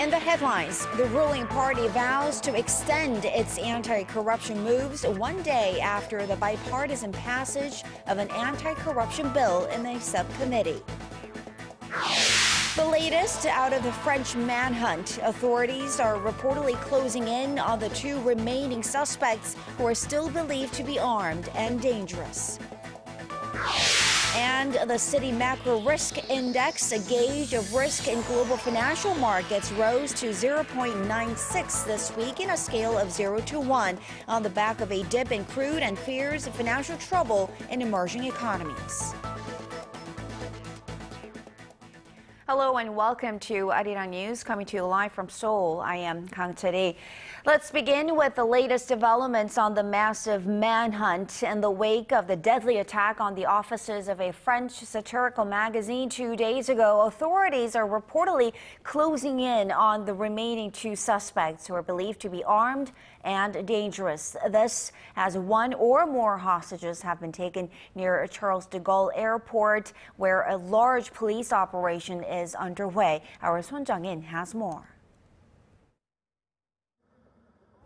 In the headlines, the ruling party vows to extend its anti-corruption moves one day after the bipartisan passage of an anti-corruption bill in a subcommittee. The latest out of the French manhunt. Authorities are reportedly closing in on the two remaining suspects who are still believed to be armed and dangerous. And the Citi Macro Risk Index, a gauge of risk in global financial markets, rose to 0.96 this week in a scale of 0 to 1 on the back of a dip in crude and fears of financial trouble in emerging economies. Hello and welcome to ARIRANG News, coming to you live from Seoul. I am Kang Chae-ri. Let's begin with the latest developments on the massive manhunt in the wake of the deadly attack on the offices of a French satirical magazine 2 days ago. Authorities are reportedly closing in on the remaining two suspects who are believed to be armed and dangerous. This as one or more hostages have been taken near Charles de Gaulle Airport, where a large police operation is underway. Our Son Jung-in has more.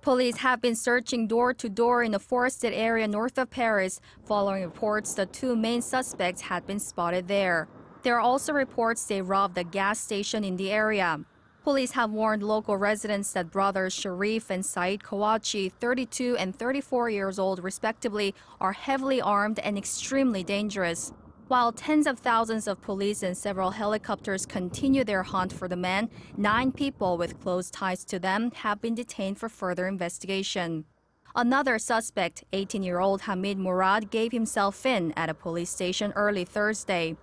Police have been searching door to door in a forested area north of Paris, following reports the two main suspects had been spotted there. There are also reports they robbed a gas station in the area. Police have warned local residents that brothers Sharif and Said Kawachi, 32 and 34 years old respectively, are heavily armed and extremely dangerous. While tens of thousands of police and several helicopters continue their hunt for the men, 9 people with close ties to them have been detained for further investigation. Another suspect, 18-year-old Hamid Murad, gave himself in at a police station early Thursday.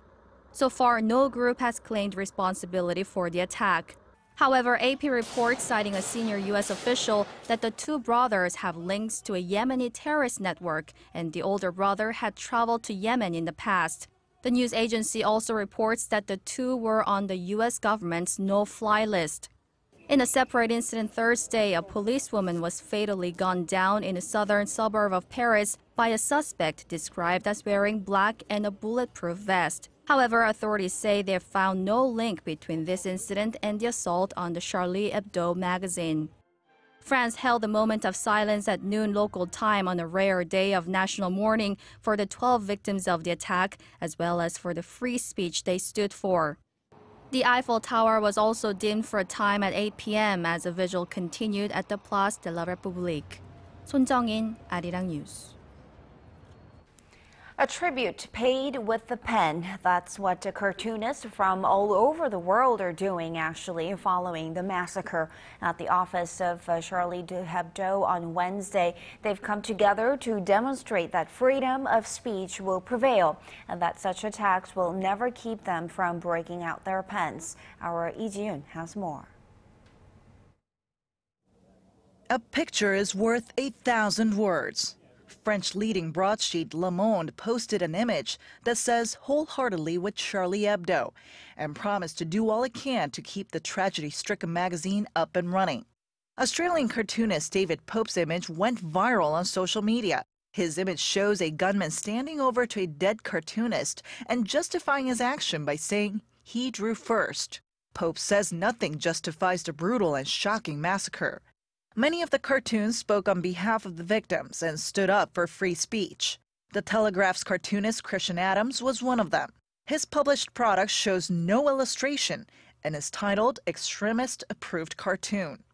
So far, no group has claimed responsibility for the attack. However, AP reports citing a senior U.S. official that the two brothers have links to a Yemeni terrorist network, and the older brother had traveled to Yemen in the past. The news agency also reports that the two were on the U.S. government's no-fly list. In a separate incident Thursday, a policewoman was fatally gunned down in a southern suburb of Paris by a suspect described as wearing black and a bulletproof vest. However, authorities say they have found no link between this incident and the assault on the Charlie Hebdo magazine. France held a moment of silence at noon local time on a rare day of national mourning for the 12 victims of the attack, as well as for the free speech they stood for. The Eiffel Tower was also dimmed for a time at 8 p.m. as a vigil continued at the Place de la République. Son Jung-in, ARIRANG News. A tribute paid with the pen. That's what cartoonists from all over the world are doing, actually, following the massacre at the office of Charlie Hebdo on Wednesday. They've come together to demonstrate that freedom of speech will prevail and that such attacks will never keep them from breaking out their pens. Our Lee Ji-yoon has more. A picture is worth 1,000 words. French leading broadsheet Le Monde posted an image that says wholeheartedly with Charlie Hebdo and promised to do all it can to keep the tragedy-stricken magazine up and running. Australian cartoonist David Pope's image went viral on social media. His image shows a gunman standing over to a dead cartoonist and justifying his action by saying he drew first. Pope says nothing justifies the brutal and shocking massacre. Many of the cartoons spoke on behalf of the victims and stood up for free speech. The Telegraph's cartoonist Christian Adams was one of them. His published product shows no illustration and is titled Extremist Approved Cartoon.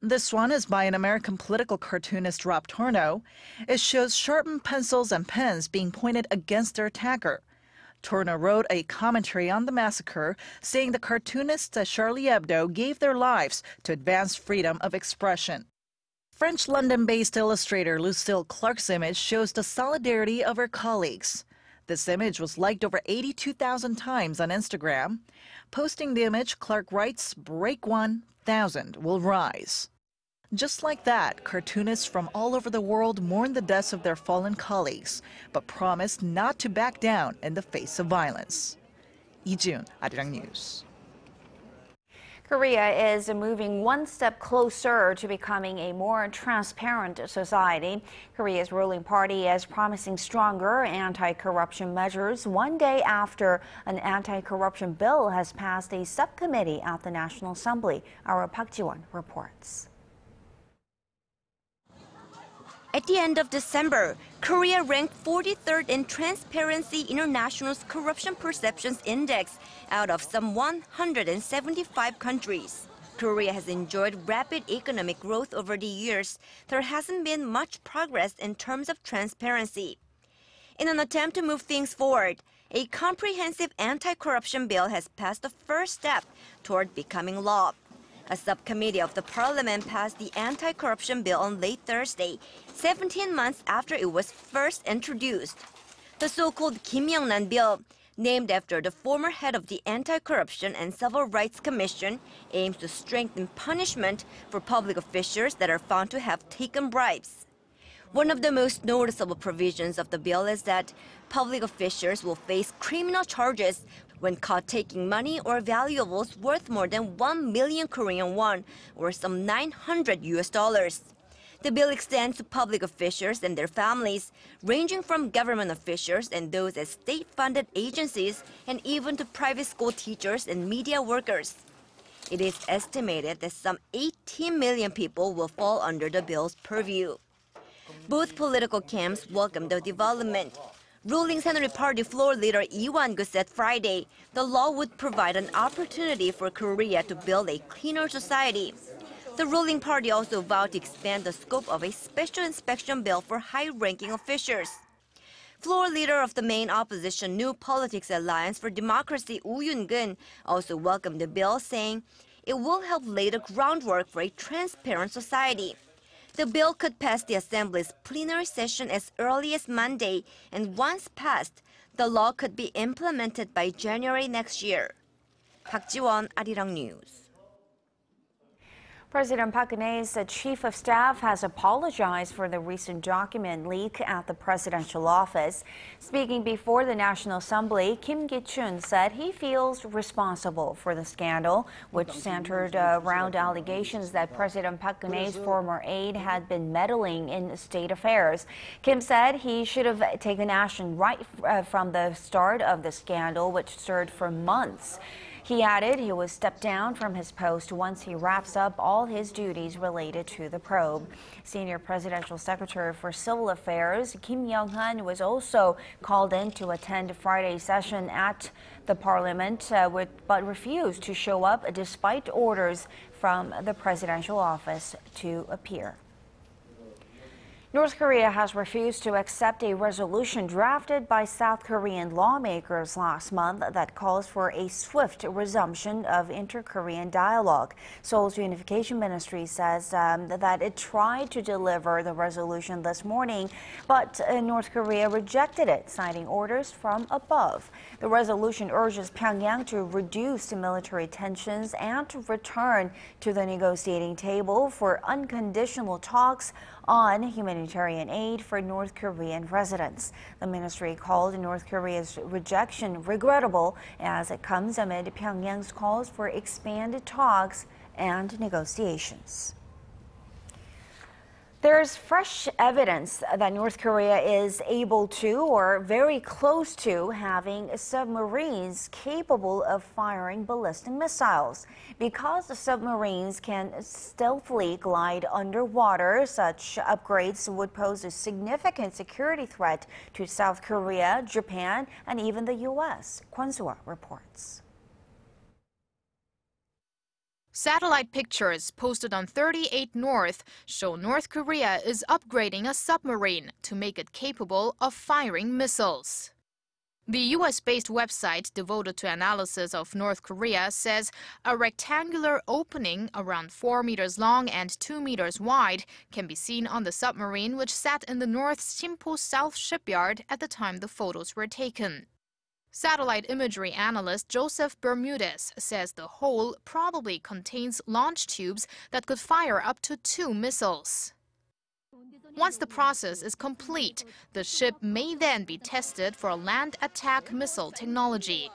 This one is by an American political cartoonist Rob Torno. It shows sharpened pencils and pens being pointed against their attacker. Torno wrote a commentary on the massacre, saying the cartoonists at Charlie Hebdo gave their lives to advance freedom of expression. French London-based illustrator Lucille Clark's image shows the solidarity of her colleagues. This image was liked over 82,000 times on Instagram. Posting the image, Clark writes, "Break 1,000 will rise." Just like that, cartoonists from all over the world mourn the deaths of their fallen colleagues, but promised not to back down in the face of violence. Lee Ji-yoon, ARIRANG News. Korea is moving one step closer to becoming a more transparent society. Korea's ruling party is promising stronger anti-corruption measures one day after an anti-corruption bill has passed a subcommittee at the National Assembly. Our Park Ji-won reports. At the end of December, Korea ranked 43rd in Transparency International's Corruption Perceptions Index out of some 175 countries. Korea has enjoyed rapid economic growth over the years. There hasn't been much progress in terms of transparency. In an attempt to move things forward, a comprehensive anti-corruption bill has passed the first step toward becoming law. A subcommittee of the parliament passed the anti-corruption bill on late Thursday, 17 months after it was first introduced. The so-called Kim Young-nan bill, named after the former head of the Anti-Corruption and Civil Rights Commission, aims to strengthen punishment for public officials that are found to have taken bribes. One of the most noticeable provisions of the bill is that public officials will face criminal charges when caught taking money or valuables worth more than 1 million Korean won, or some $900. The bill extends to public officials and their families, ranging from government officials and those at state-funded agencies, and even to private school teachers and media workers. It is estimated that some 18 million people will fall under the bill's purview. Both political camps welcome the development. Ruling Saenuri Party floor leader Lee Wan-gu said Friday the law would provide an opportunity for Korea to build a cleaner society. The ruling party also vowed to expand the scope of a special inspection bill for high-ranking officials. Floor leader of the main opposition New Politics Alliance for Democracy, Woo Yoon-gun, also welcomed the bill, saying it will help lay the groundwork for a transparent society. The bill could pass the Assembly's plenary session as early as Monday, and once passed, the law could be implemented by January next year. Park Ji-won, ARIRANG News. President Park Geun-hye's chief of staff has apologized for the recent document leak at the presidential office. Speaking before the National Assembly, Kim Ki-chun said he feels responsible for the scandal, which centered around allegations that President Park Geun-hye's former aide had been meddling in state affairs. Kim said he should have taken action right from the start of the scandal, which stirred for months. He added he will step down from his post once he wraps up all his duties related to the probe. Senior Presidential Secretary for Civil Affairs Kim Young-han was also called in to attend Friday's session at the parliament, but refused to show up despite orders from the presidential office to appear. North Korea has refused to accept a resolution drafted by South Korean lawmakers last month that calls for a swift resumption of inter-Korean dialogue. Seoul's Unification Ministry says that it tried to deliver the resolution this morning, but North Korea rejected it, citing orders from above. The resolution urges Pyongyang to reduce military tensions and to return to the negotiating table for unconditional talks on humanitarian aid for North Korean residents. The ministry called North Korea's rejection regrettable as it comes amid Pyongyang's calls for expanded talks and negotiations. There's fresh evidence that North Korea is able to, or very close to, having submarines capable of firing ballistic missiles. Because the submarines can stealthily glide underwater, such upgrades would pose a significant security threat to South Korea, Japan, and even the U.S. Kwon Soo-ah reports. Satellite pictures posted on 38 North show North Korea is upgrading a submarine to make it capable of firing missiles. The U.S.-based website devoted to analysis of North Korea says a rectangular opening around 4 meters long and 2 meters wide can be seen on the submarine, which sat in the North Simpo South shipyard at the time the photos were taken. Satellite imagery analyst Joseph Bermudez says the hole probably contains launch tubes that could fire up to 2 missiles. Once the process is complete, the ship may then be tested for land attack missile technology.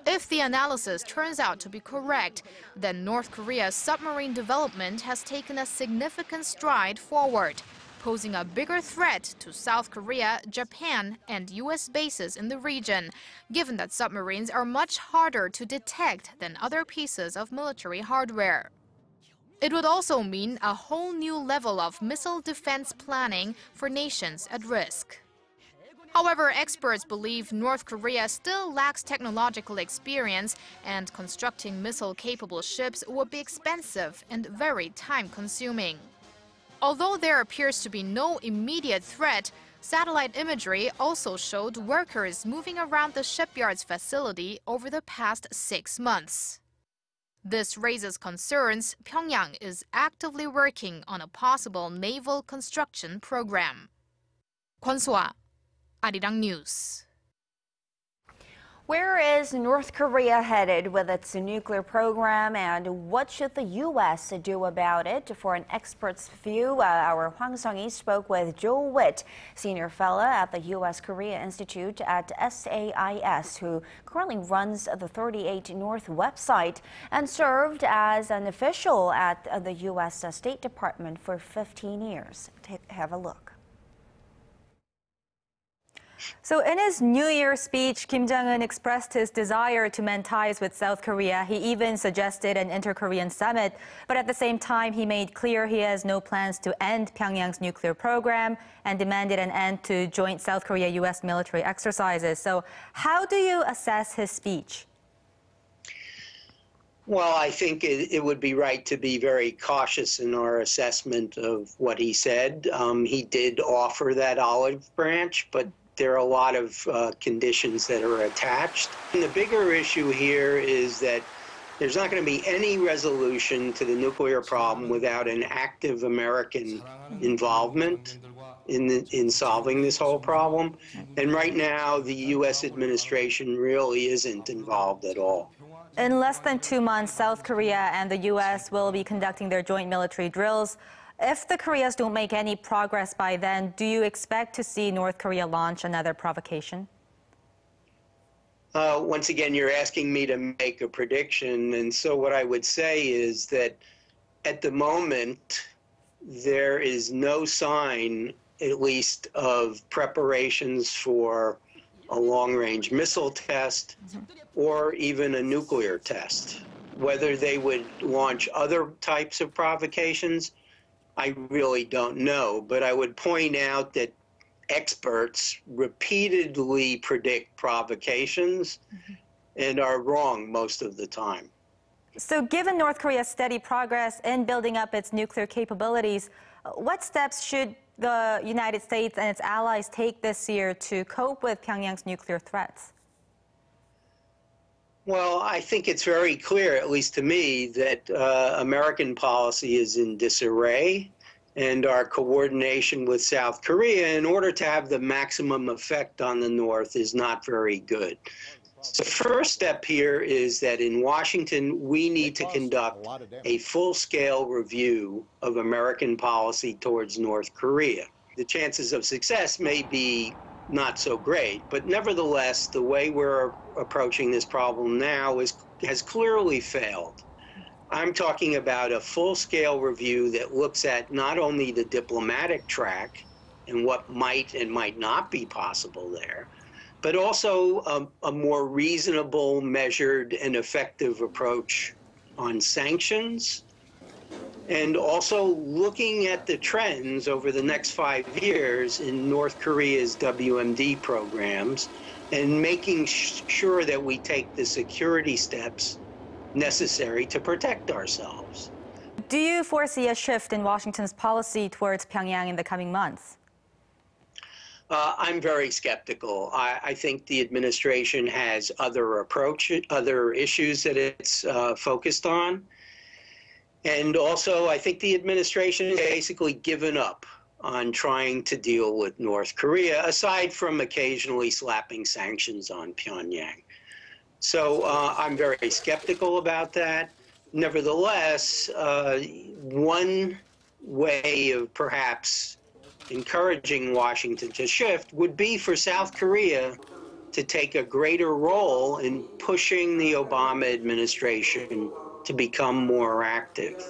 If the analysis turns out to be correct, then North Korea's submarine development has taken a significant stride forward, posing a bigger threat to South Korea, Japan, and U.S. bases in the region, given that submarines are much harder to detect than other pieces of military hardware. It would also mean a whole new level of missile defense planning for nations at risk. However, experts believe North Korea still lacks technological experience, and constructing missile-capable ships would be expensive and very time-consuming. Although there appears to be no immediate threat, satellite imagery also showed workers moving around the shipyard's facility over the past 6 months. This raises concerns Pyongyang is actively working on a possible naval construction program. Kwon So-ah, ARIRANG News. Where is North Korea headed with its nuclear program, and what should the U.S. do about it? For an expert's view, our Hwang Sung-hee spoke with Joe Witt, senior fellow at the U.S. Korea Institute at SAIS, who currently runs the 38 North website and served as an official at the U.S. State Department for 15 years. Have a look. So in his New Year speech, Kim Jong-un expressed his desire to mend ties with South Korea. He even suggested an inter-Korean summit. But at the same time, he made clear he has no plans to end Pyongyang's nuclear program and demanded an end to joint South Korea-U.S. military exercises. So how do you assess his speech? Well, I think it would be right to be very cautious in our assessment of what he said. He did offer that olive branch, but there are a lot of conditions that are attached. And the bigger issue here is that there's not going to be any resolution to the nuclear problem without an active American involvement in solving this whole problem. And right now, the U.S. administration really isn't involved at all. In less than 2 months, South Korea and the U.S. will be conducting their joint military drills. If the Koreas don't make any progress by then, do you expect to see North Korea launch another provocation? Once again, you're asking me to make a prediction, and so what I would say is that at the moment, there is no sign, at least, of preparations for a long-range missile test or even a nuclear test. Whether they would launch other types of provocations, I really don't know, but I would point out that experts repeatedly predict provocations and are wrong most of the time. So given North Korea's steady progress in building up its nuclear capabilities, what steps should the United States and its allies take this year to cope with Pyongyang's nuclear threats? Well, I think it's very clear, at least to me, that American policy is in disarray, and our coordination with South Korea in order to have the maximum effect on the North is not very good. So the first step here is that in Washington, we need to conduct a full-scale review of American policy towards North Korea. The chances of success may be not so great, but nevertheless, the way we're approaching this problem now has clearly failed. I'm talking about a full-scale review that looks at not only the diplomatic track and what might and might not be possible there, but also a more reasonable, measured, and effective approach on sanctions, and also looking at the trends over the next 5 years in North Korea's WMD programs and making sure that we take the security steps necessary to protect ourselves. Do you foresee a shift in Washington's policy towards Pyongyang in the coming months? I'm very skeptical. I think the administration has other issues that it's focused on. And also, I think the administration has basically given up on trying to deal with North Korea, aside from occasionally slapping sanctions on Pyongyang. So I'm very skeptical about that. Nevertheless, one way of perhaps encouraging Washington to shift would be for South Korea to take a greater role in pushing the Obama administration to become more active.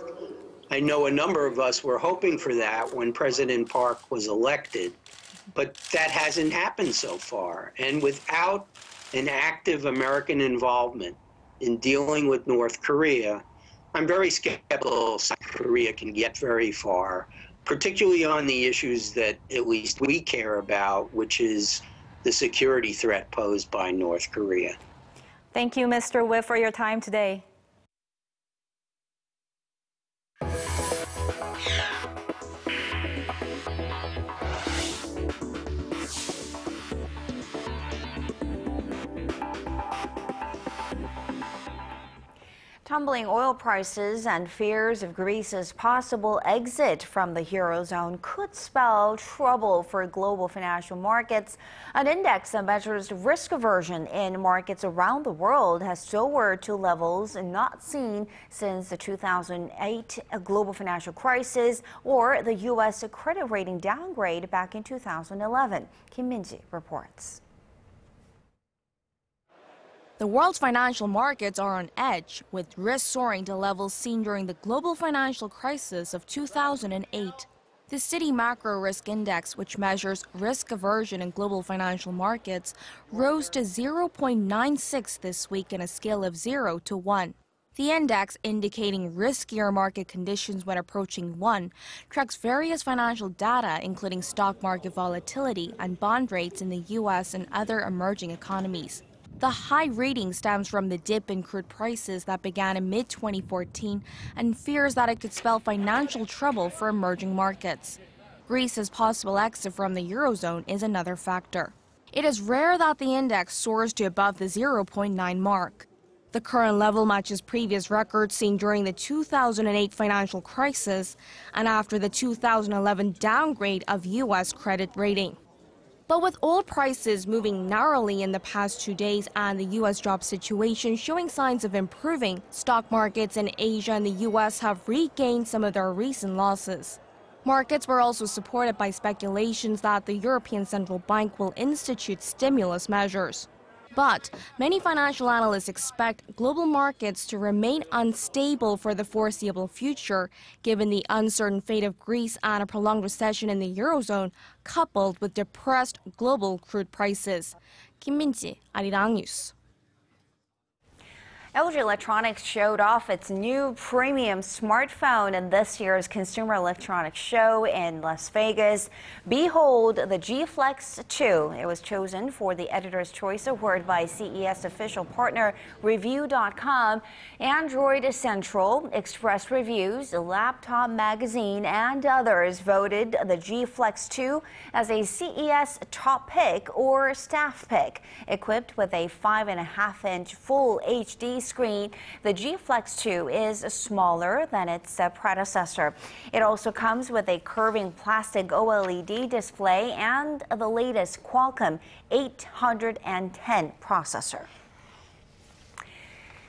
I know a number of us were hoping for that when President Park was elected, but that hasn't happened so far. And without an active American involvement in dealing with North Korea, I'm very skeptical South Korea can get very far, particularly on the issues that at least we care about, which is the security threat posed by North Korea. Thank you, Mr. Wi, for your time today. Tumbling oil prices and fears of Greece's possible exit from the Eurozone could spell trouble for global financial markets. An index that measures risk aversion in markets around the world has soared to levels not seen since the 2008 global financial crisis or the U.S. credit rating downgrade back in 2011. Kim Min-ji reports. The world's financial markets are on edge, with risk soaring to levels seen during the global financial crisis of 2008. The Citi Macro Risk Index, which measures risk aversion in global financial markets, rose to 0.96 this week in a scale of 0 to 1. The index, indicating riskier market conditions when approaching 1, tracks various financial data, including stock market volatility and bond rates in the U.S. and other emerging economies. The high rating stems from the dip in crude prices that began in mid-2014 and fears that it could spell financial trouble for emerging markets. Greece's possible exit from the Eurozone is another factor. It is rare that the index soars to above the 0.9 mark. The current level matches previous records seen during the 2008 financial crisis and after the 2011 downgrade of U.S. credit rating. But with oil prices moving narrowly in the past 2 days and the U.S. job situation showing signs of improving, stock markets in Asia and the U.S. have regained some of their recent losses. Markets were also supported by speculations that the European Central Bank will institute stimulus measures. But many financial analysts expect global markets to remain unstable for the foreseeable future, given the uncertain fate of Greece and a prolonged recession in the Eurozone, coupled with depressed global crude prices. Kim Min-ji, ARIRANG News. LG Electronics showed off its new premium smartphone in this year's Consumer Electronics Show in Las Vegas. Behold the G Flex 2. It was chosen for the Editor's Choice Award by CES official partner Review.com, Android Central, Express Reviews, Laptop Magazine, and others voted the G Flex 2 as a CES top pick or staff pick. Equipped with a 5.5-inch full HD screen, the G Flex 2 is smaller than its predecessor. It also comes with a curving plastic OLED display and the latest Qualcomm 810 processor.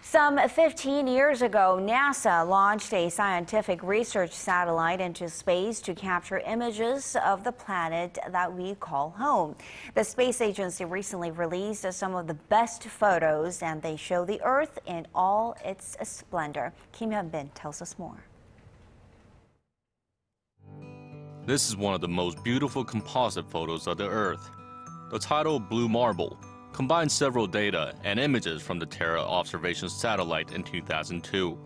Some 15 years ago, NASA launched a scientific research satellite into space to capture images of the planet that we call home. The space agency recently released some of the best photos, and they show the Earth in all its splendor. Kim Hyun-bin tells us more. This is one of the most beautiful composite photos of the Earth. The title Blue Marble combines several data and images from the Terra observation satellite in 2002.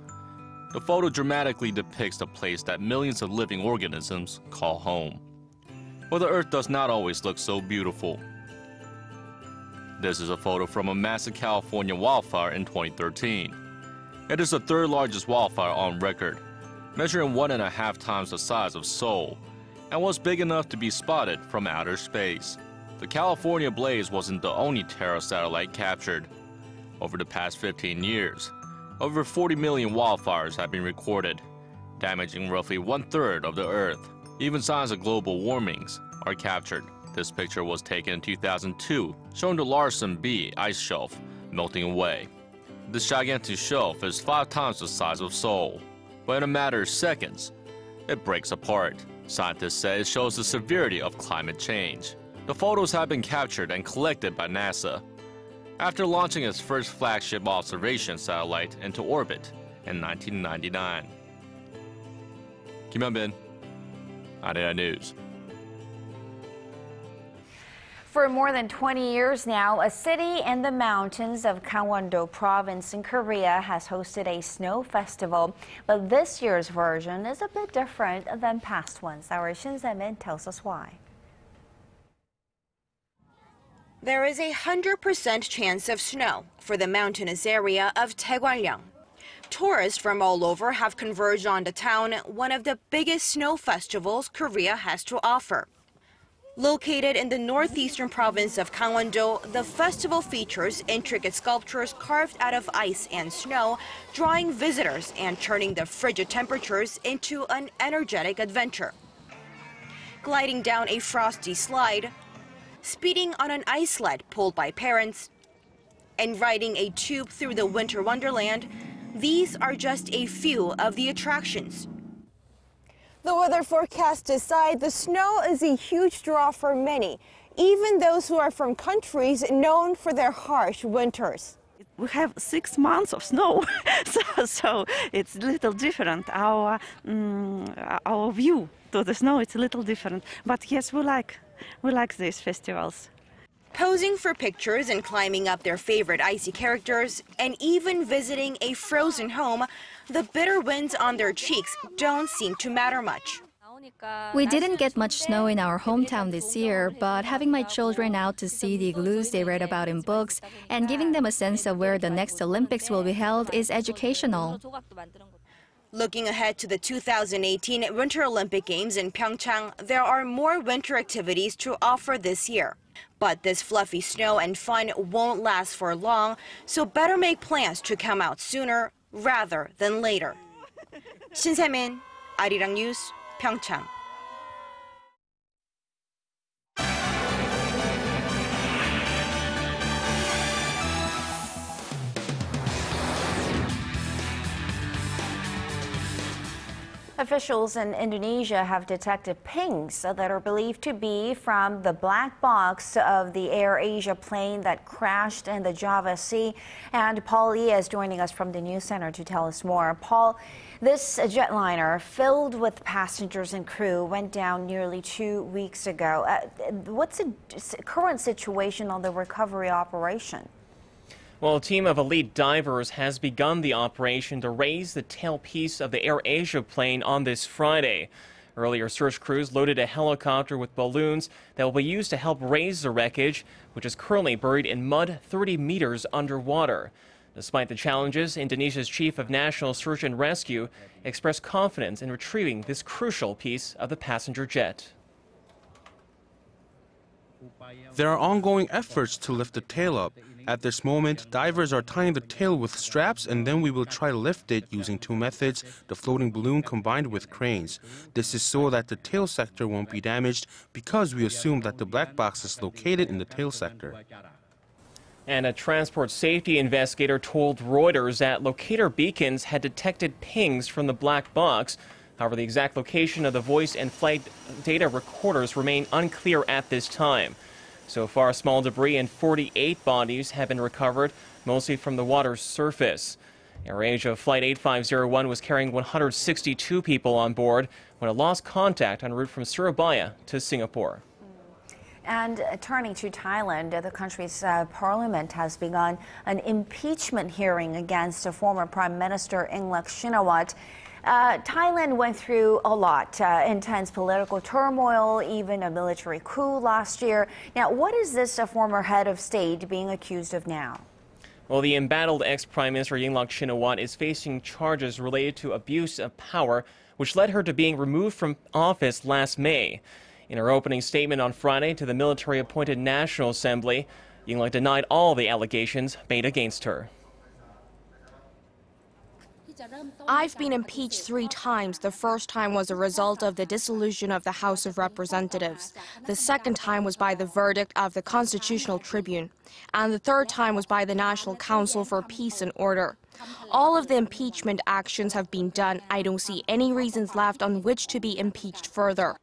The photo dramatically depicts the place that millions of living organisms call home. But the Earth does not always look so beautiful. This is a photo from a massive California wildfire in 2013. It is the third largest wildfire on record, measuring 1.5 times the size of Seoul, and was big enough to be spotted from outer space. The California blaze wasn't the only Terra satellite captured. Over the past 15 years, over 40 million wildfires have been recorded, damaging roughly 1/3 of the Earth. Even signs of global warmings are captured. This picture was taken in 2002, showing the Larsen B ice shelf melting away. This gigantic shelf is 5 times the size of Seoul, but in a matter of seconds, it breaks apart. Scientists say it shows the severity of climate change. The photos have been captured and collected by NASA, after launching its first flagship observation satellite into orbit in 1999. Kim Hyun-bin, ARIRANG News. For more than 20 years now, a city in the mountains of Gangwon-do province in Korea has hosted a snow festival. But this year's version is a bit different than past ones. Our Shin Se-min tells us why. There is a 100% chance of snow for the mountainous area of Taegwallyeong. Tourists from all over have converged on the town, one of the biggest snow festivals Korea has to offer. Located in the northeastern province of Gangwon-do, the festival features intricate sculptures carved out of ice and snow, drawing visitors and turning the frigid temperatures into an energetic adventure. Gliding down a frosty slide, speeding on an ice sled pulled by parents, and riding a tube through the winter wonderland, these are just a few of the attractions. The weather forecast aside, the snow is a huge draw for many, even those who are from countries known for their harsh winters. We have 6 months of snow, so it's a little different. Our view to the snow is a little different. But yes, we like these festivals. Posing for pictures and climbing up their favorite icy characters, and even visiting a frozen home, the bitter winds on their cheeks don't seem to matter much. We didn't get much snow in our hometown this year, but having my children out to see the igloos they read about in books and giving them a sense of where the next Olympics will be held is educational. Looking ahead to the 2018 Winter Olympic Games in Pyeongchang, there are more winter activities to offer this year. But this fluffy snow and fun won't last for long, so better make plans to come out sooner rather than later. Shin Se-min, ARIRANG News, Pyeongchang. Officials in Indonesia have detected pings that are believed to be from the black box of the AirAsia plane that crashed in the Java Sea. And Paul Lee is joining us from the news center to tell us more. Paul, this jetliner filled with passengers and crew went down nearly 2 weeks ago. What's the current situation on the recovery operation? Well, a team of elite divers has begun the operation to raise the tailpiece of the AirAsia plane on this Friday. Earlier, search crews loaded a helicopter with balloons that will be used to help raise the wreckage, which is currently buried in mud 30 meters underwater. Despite the challenges, Indonesia's Chief of National Search and Rescue expressed confidence in retrieving this crucial piece of the passenger jet. There are ongoing efforts to lift the tail up. At this moment, divers are tying the tail with straps, and then we will try to lift it using 2 methods, the floating balloon combined with cranes. This is so that the tail sector won't be damaged, because we assume that the black box is located in the tail sector. And a transport safety investigator told Reuters that locator beacons had detected pings from the black box. However, the exact location of the voice and flight data recorders remain unclear at this time. So far, small debris and 48 bodies have been recovered, mostly from the water's surface. AirAsia Flight 8501 was carrying 162 people on board when it lost contact en route from Surabaya to Singapore. And turning to Thailand, the country's parliament has begun an impeachment hearing against former Prime Minister Yingluck Shinawatra. Thailand went through a lot, intense political turmoil, even a military coup last year. Now, what is this former head of state being accused of now? Well, the embattled ex-Prime Minister Yingluck Shinawatra is facing charges related to abuse of power, which led her to being removed from office last May. In her opening statement on Friday to the military-appointed National Assembly, Yingluck denied all the allegations made against her. I've been impeached 3 times. The first time was a result of the dissolution of the House of Representatives. The second time was by the verdict of the Constitutional Tribune. And the third time was by the National Council for Peace and Order. All of the impeachment actions have been done. I don't see any reasons left on which to be impeached further.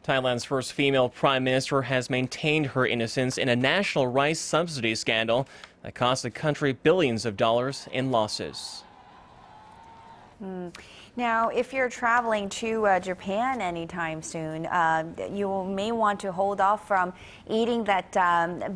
Thailand's first female prime minister has maintained her innocence in a national rice subsidy scandal that cost the country billions of dollars in losses. Now, if you're traveling to Japan anytime soon, you may want to hold off from eating that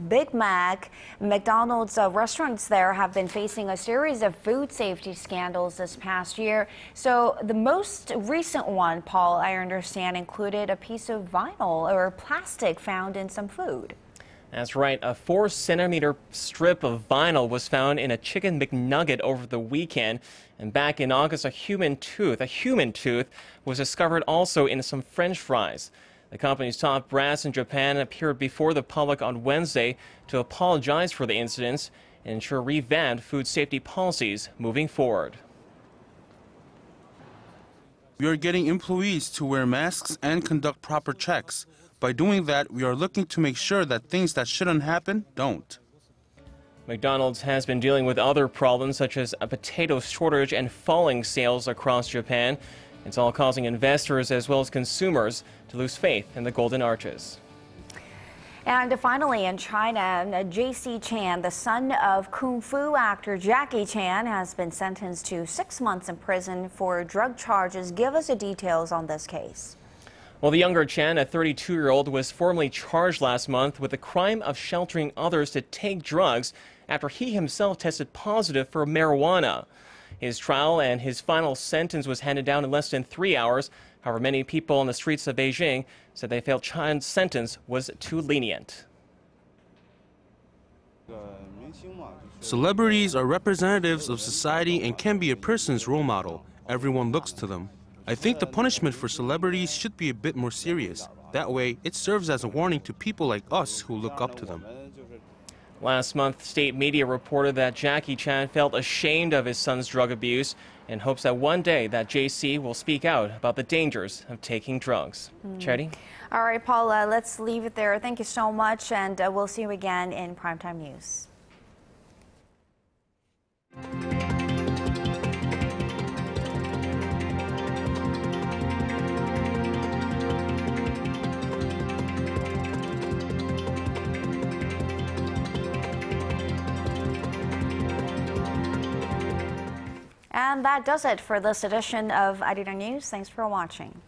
Big Mac. McDonald's restaurants there have been facing a series of food safety scandals this past year. So the most recent one, Paul, I understand, included a piece of vinyl or plastic found in some food. That's right. A 4-centimeter strip of vinyl was found in a chicken McNugget over the weekend. And back in August, a human tooth, was discovered also in some French fries. The company's top brass in Japan appeared before the public on Wednesday to apologize for the incidents and ensure revamped food safety policies moving forward. We are getting employees to wear masks and conduct proper checks. By doing that, we are looking to make sure that things that shouldn't happen don't. McDonald's has been dealing with other problems such as a potato shortage and falling sales across Japan. It's all causing investors as well as consumers to lose faith in the Golden Arches. And finally, in China, J.C. Chan, the son of Kung Fu actor Jackie Chan, has been sentenced to 6 months in prison for drug charges. Give us the details on this case. Well, the younger Chan, a 32-year-old, was formally charged last month with the crime of sheltering others to take drugs after he himself tested positive for marijuana. His trial and his final sentence was handed down in less than 3 hours. However, many people on the streets of Beijing said they felt Chan's sentence was too lenient. Celebrities are representatives of society and can be a person's role model. Everyone looks to them. I think the punishment for celebrities should be a bit more serious. That way, it serves as a warning to people like us who look up to them. Last month, state media reported that Jackie Chan felt ashamed of his son's drug abuse and hopes that one day that JC will speak out about the dangers of taking drugs. Charity? All right, Paula, let's leave it there. Thank you so much, and we'll see you again in Primetime News. And that does it for this edition of ARIRANG News. Thanks for watching.